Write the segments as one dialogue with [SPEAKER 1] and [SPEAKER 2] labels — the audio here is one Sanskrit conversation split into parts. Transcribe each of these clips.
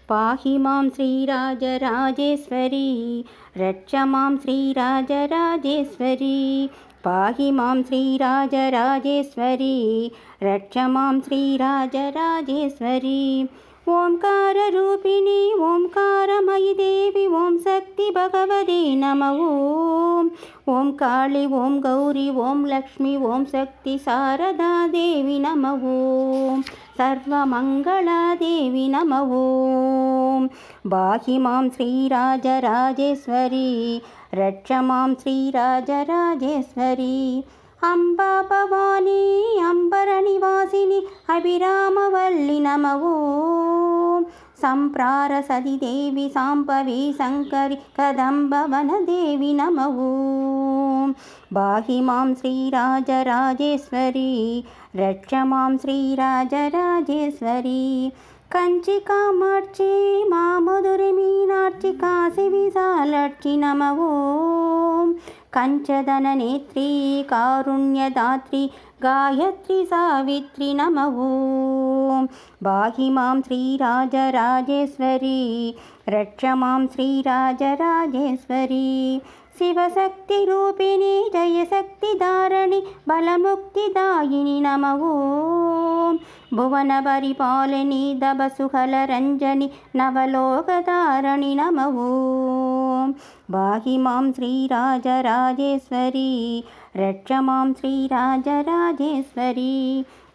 [SPEAKER 1] पाहि मां श्रीराजराजेश्वरी रक्ष मां श्रीराजराजेश्वरी पाहि मां श्रीराजराजेश्वरी रक्ष मां श्रीराजराजेश्वरी ओंकाररूपिणी ओंकारमयि देवी ओं शक्ति भगवते नमः ओं काली ओं गौरी ओं लक्ष्मी ओं शक्ति शारदा देवी नमः सर्वमंगला देवी नमः पाहि मां श्रीराजराजेश्वरी रक्ष मां श्रीराजराजेश्वरी अम्बा भवानी अम्बरनिवासिनी अभिरामवल्ली नमः संप्रारसति देवी साम्भवी शङ्करी कदम्बवनदेवी नमः पाहि मां श्रीराजराजेश्वरी रक्ष मां श्रीराजराजेश्वरी कंचिकामाक्षी मामधुरी मीनाक्षी काशी विशालाक्षी नमः कंचदननेत्री कारुण्यदात्री गायत्री सावित्री नमः पाहि मां श्रीराजराजेश्वरी रक्ष मां श्रीराजराजेश्वरी शिवशक्तिरूपिणी जयशक्तिधारिणी बलमुक्तिदायिनी नमः भुवनपरिपालिनी दबसुहलरञ्जनी नवलोकधारिणी नमः पाहि मां श्रीराजराजेश्वरी रक्ष मां श्रीराजराजेश्वरी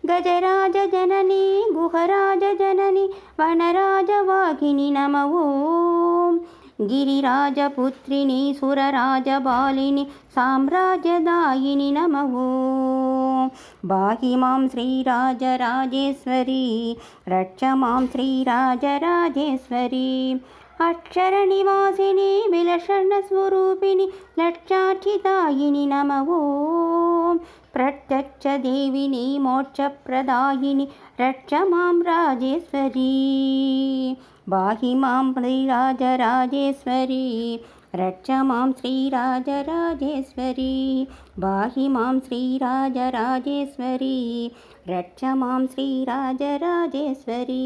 [SPEAKER 1] गजराजजननी गुहराजजननी वनराजवाहिनी नमः गिरिराजपुत्रिणी सुरराजबालिनी साम्राज्यदायिनी नमः पाहि मां श्रीराजराजेश्वरी रक्ष मां श्रीराजराजेश्वरी अक्षरनिवासिनी विलक्षणस्वरूपिणी लक्षाक्षिदायिनी नमः प्रत्यक्षदेविनी मोक्षप्रदायिनी रक्ष मां राजेश्वरी पाहि मां श्रीराजराजेश्वरी रक्ष मां श्रीराजराजेश्वरी पाहि मां श्रीराजराजेश्वरी रक्ष मां श्रीराजराजेश्वरी।